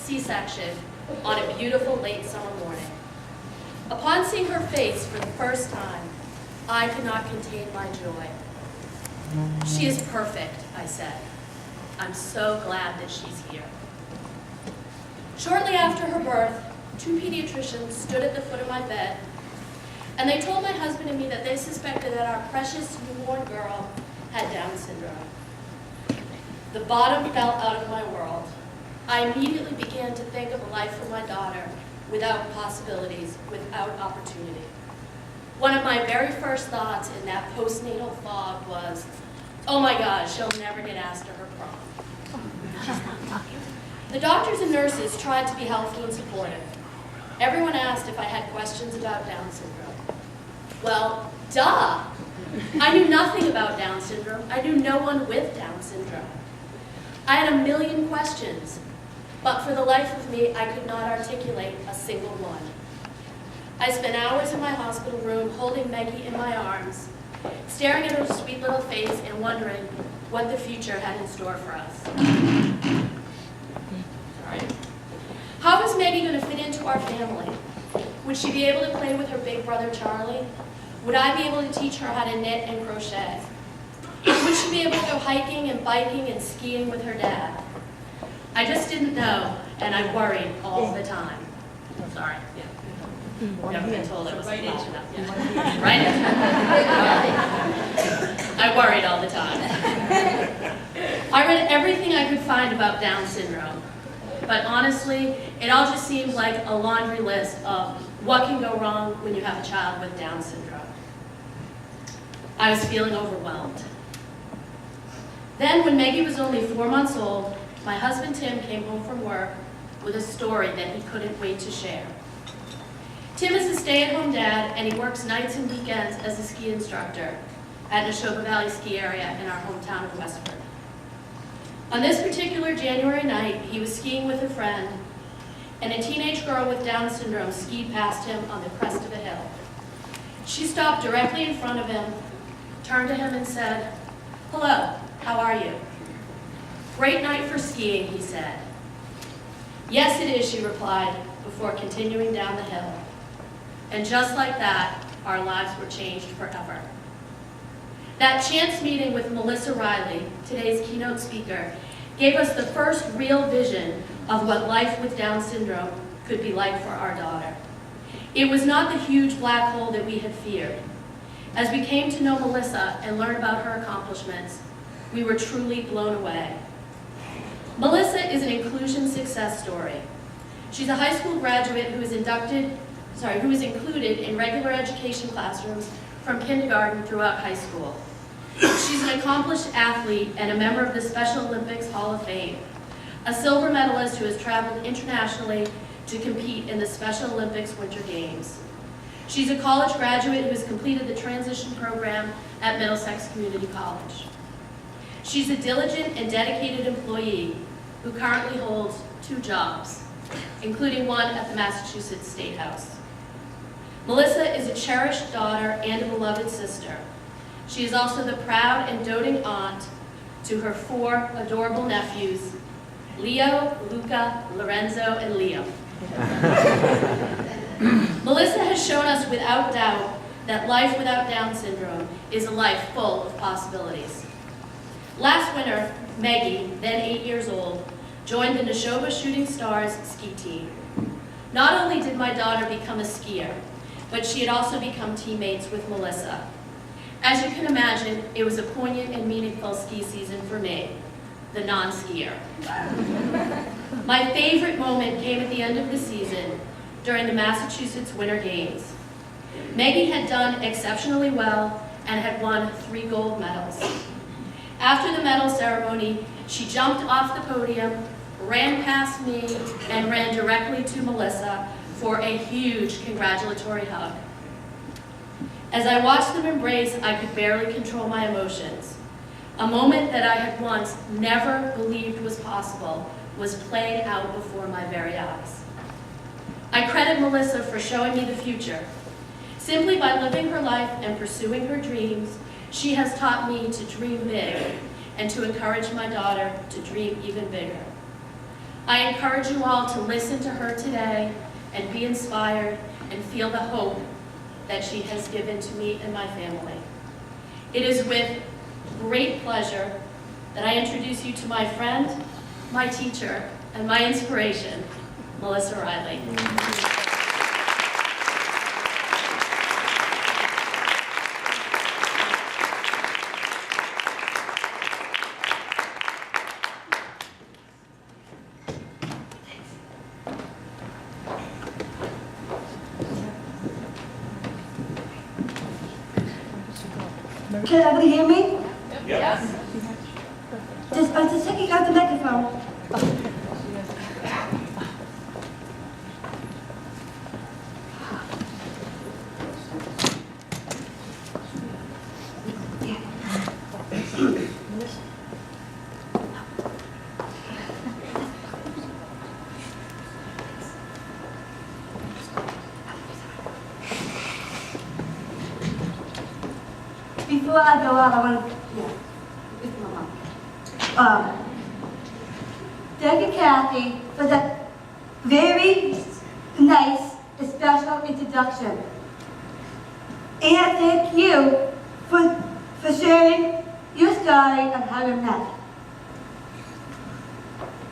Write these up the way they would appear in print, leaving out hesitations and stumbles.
C-section on a beautiful late summer morning. Upon seeing her face for the first time, I could not contain my joy. "She is perfect," I said. "I'm so glad that she's here." Shortly after her birth, 2 pediatricians stood at the foot of my bed, and they told my husband and me that they suspected that our precious newborn girl had Down syndrome. The bottom fell out of my world. I immediately began to think of a life for my daughter without possibilities, without opportunity. One of my very first thoughts in that postnatal fog was, "Oh my God, she'll never get asked to her prom." The doctors and nurses tried to be helpful and supportive. Everyone asked if I had questions about Down syndrome. Well, duh! I knew nothing about Down syndrome. I knew no one with Down syndrome. I had a million questions, but for the life of me, I could not articulate a single one. I spent hours in my hospital room holding Maggie in my arms, staring at her sweet little face and wondering what the future had in store for us. Sorry. How was Maggie going to fit into our family? Would she be able to play with her big brother Charlie? Would I be able to teach her how to knit and crochet? Would she be able to go hiking and biking and skiing with her dad? I just didn't know, and I worried all the time. Sorry. Yeah. Never been told I was right into enough yet. Right into it. I worried all the time. I read everything I could find about Down syndrome, but honestly, it all just seemed like a laundry list of what can go wrong when you have a child with Down syndrome. I was feeling overwhelmed. Then, when Maggie was only 4 months old, my husband Tim came home from work with a story that he couldn't wait to share. Tim is a stay-at-home dad, and he works nights and weekends as a ski instructor at Neshoba Valley Ski Area in our hometown of Westford. On this particular January night, he was skiing with a friend, and a teenage girl with Down syndrome skied past him on the crest of a hill. She stopped directly in front of him, turned to him and said, "Hello, how are you?" "Great night for skiing," he said. "Yes, it is," she replied, before continuing down the hill. And just like that, our lives were changed forever. That chance meeting with Melissa Reilly, today's keynote speaker, gave us the first real vision of what life with Down syndrome could be like for our daughter. It was not the huge black hole that we had feared. As we came to know Melissa and learn about her accomplishments, we were truly blown away. Melissa is an inclusion success story. She's a high school graduate who is included in regular education classrooms from kindergarten throughout high school. She's an accomplished athlete and a member of the Special Olympics Hall of Fame, a silver medalist who has traveled internationally to compete in the Special Olympics Winter Games. She's a college graduate who has completed the transition program at Middlesex Community College. She's a diligent and dedicated employee who currently holds 2 jobs, including one at the Massachusetts State House. Melissa is a cherished daughter and a beloved sister. She is also the proud and doting aunt to her 4 adorable nephews, Leo, Luca, Lorenzo, and Leo. Melissa has shown us without doubt that life without Down syndrome is a life full of possibilities. Last winter, Maggie, then 8 years old, joined the Neshoba Shooting Stars ski team. Not only did my daughter become a skier, but she had also become teammates with Melissa. As you can imagine, it was a poignant and meaningful ski season for me, the non-skier. My favorite moment came at the end of the season during the Massachusetts Winter Games. Maggie had done exceptionally well and had won 3 gold medals. After the medal ceremony, she jumped off the podium, ran past me, and ran directly to Melissa for a huge congratulatory hug. As I watched them embrace, I could barely control my emotions. A moment that I had once never believed was possible was playing out before my very eyes. I credit Melissa for showing me the future. Simply by living her life and pursuing her dreams, she has taught me to dream big and to encourage my daughter to dream even bigger. I encourage you all to listen to her today and be inspired and feel the hope that she has given to me and my family. It is with great pleasure that I introduce you to my friend, my teacher, and my inspiration, Melissa Reilly. Can everybody hear me? Yes. Just checking out the microphone. Before I go on, I want to, it's my mom. Thank you, Kathy, for that very nice and special introduction. And thank you for sharing your story on how you met.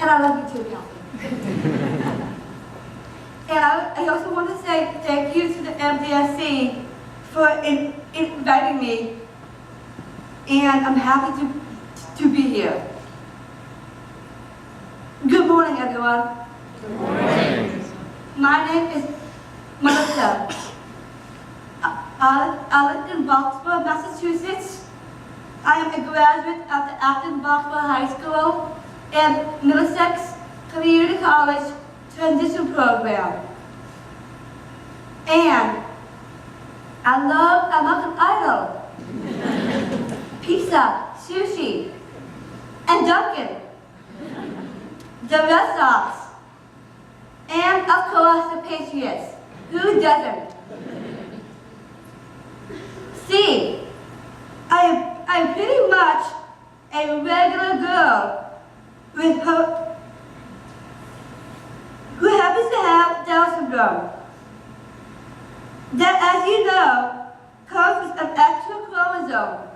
And I love you too, Kathy. And I also want to say thank you to the MDSC for inviting me. And I'm happy to be here. Good morning, everyone. Good morning. My name is Melissa. I live in Boxborough, Massachusetts. I am a graduate of the Acton Boxborough High School and Middlesex Community College Transition Program. And I love American Idol. Pizza, sushi, and Dunkin', the Red Sox, and of course the Patriots. Who doesn't? See, I'm pretty much a regular girl with her who happens to have Down syndrome. That, as you know, comes with an extra chromosome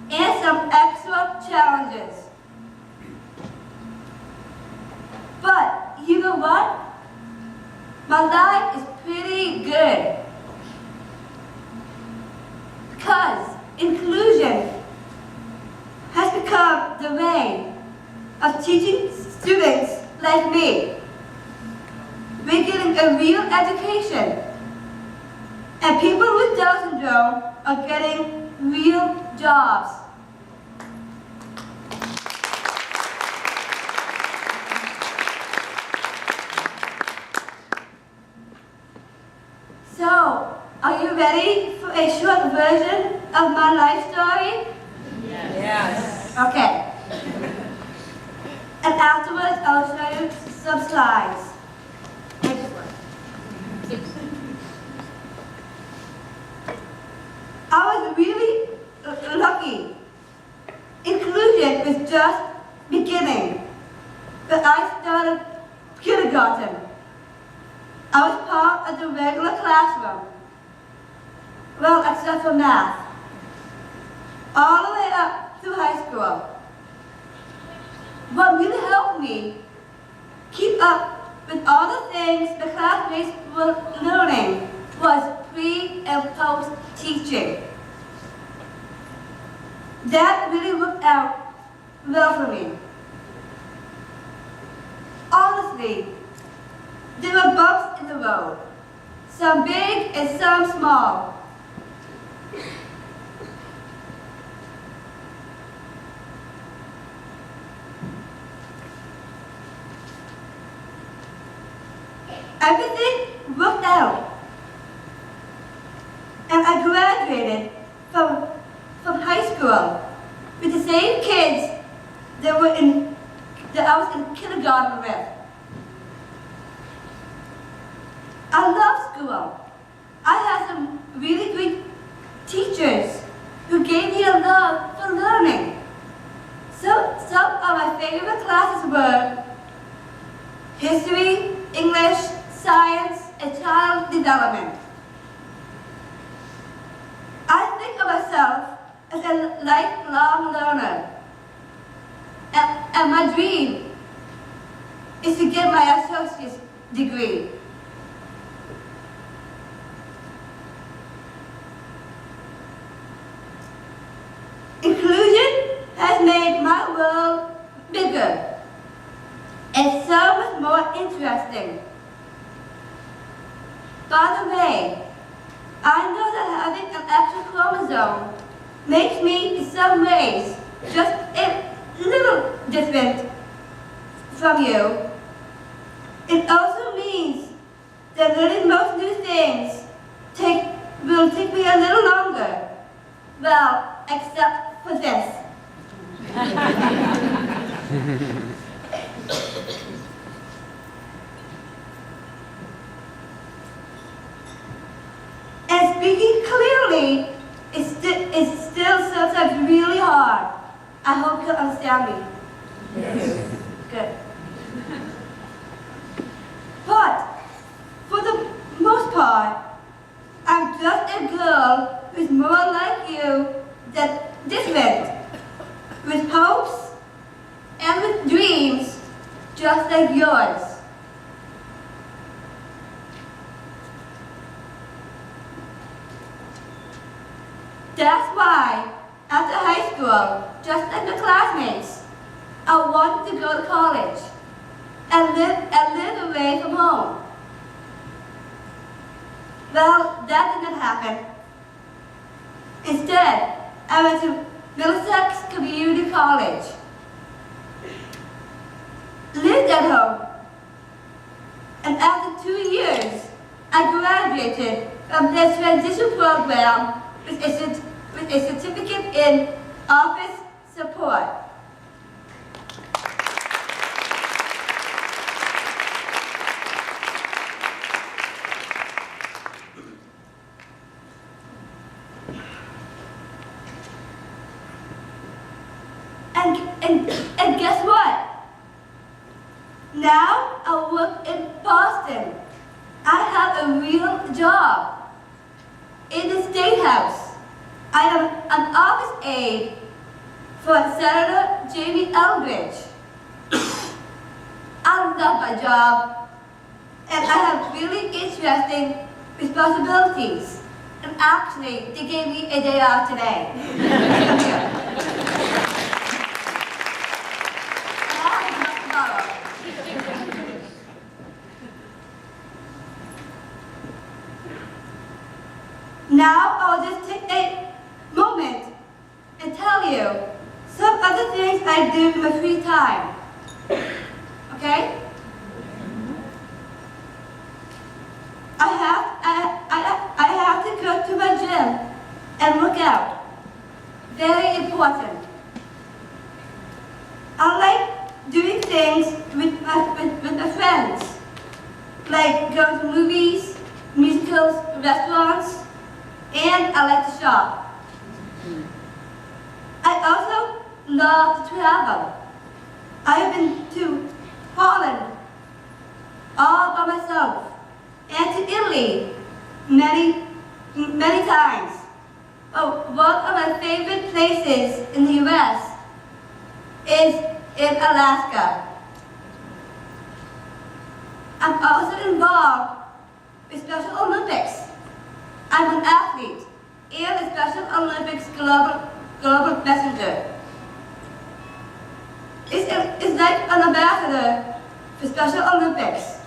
and some extra challenges. But you know what? My life is pretty good. Because inclusion has become the way of teaching students like me. We're getting a real education. And people with Down syndrome are getting real jobs. So, are you ready for a short version of my life story? Yes. Okay. And afterwards, I'll show you some slides. Next one. I was really lucky. Inclusion was just beginning, but I started kindergarten. I was part of the regular classroom. Well, except for math. All the way up through high school. What really helped me keep up with all the things the classmates were learning was pre and post teaching. That really worked out well for me. Honestly, there were bumps in the road, some big and some small. Everything worked out. And I graduated from high school with the same kids that I was in kindergarten with. I love school. I had some really great teachers who gave me a love for learning. So some of my favorite classes were history, English, science, and child development. I think of myself as a lifelong learner, and my dream is to get my associate's degree. Inclusion has made my world bigger and so much more interesting. By the way, I know that having an extra chromosome makes me, in some ways, just a little different from you. It also means that learning most new things will take me a little longer. Well, except for this. And speaking clearly is still sometimes really hard. I hope you'll understand me. Yes. Good. But for the most part, I'm just a girl who's more like you than different, with hopes and with dreams just like yours. That's why, after high school, just like my classmates, I wanted to go to college and live away from home. Well, that didn't happen. Instead, I went to Middlesex Community College, lived at home, and after 2 years, I graduated from the transition program with a certificate in office support. And guess what? Now I work in Boston. I have a real job in the State House. I am an office aide for Senator Jamie Eldridge. I love my job, and I have really interesting responsibilities. And actually, they gave me a day off today. Now I'll just take a moment and tell you some other things I do in my free time. Okay? I have to go to my gym and work out. Very important. I like doing things with my friends, like going to movies, musicals, restaurants, and I like to shop. I also love to travel. I've been to Holland all by myself and to Italy many times. Oh, one of my favorite places in the US is in Alaska. I'm also involved with Special Olympics. I'm an athlete and a Special Olympics global messenger. It's like an ambassador for Special Olympics.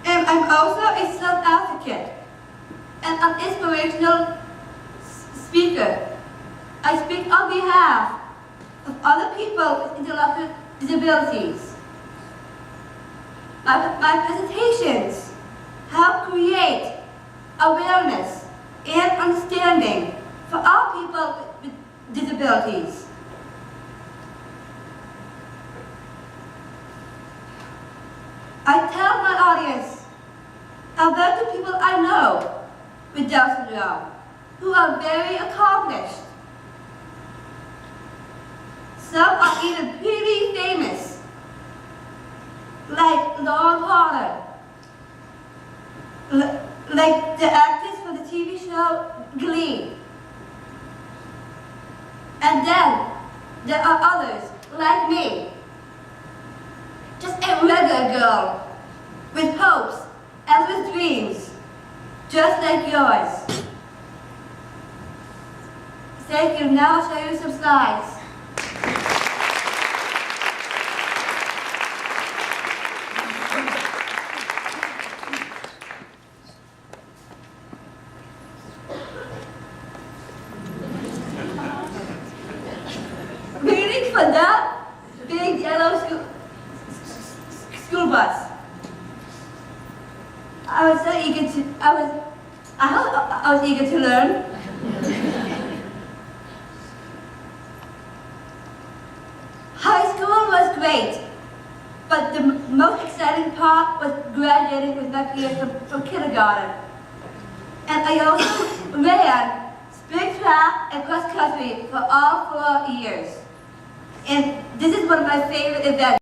And I'm also a self-advocate and an inspirational speaker. I speak on behalf of other people with intellectual disabilities. My presentations help create awareness and understanding for all people with disabilities. I tell my audience about the people I know with Down syndrome who are very accomplished. Some are even pretty famous Law Potter, like the actress for the TV show Glee. And then there are others like me, just a regular girl with hopes and with dreams, just like yours. Thank you. Now I'll show you some slides. Waiting for that big yellow school bus. I was so eager to, I was eager to learn. High school was great, but the most exciting part was graduating with my peers from kindergarten. And I also ran spring track and cross country for all 4 years. And this is one of my favorite events.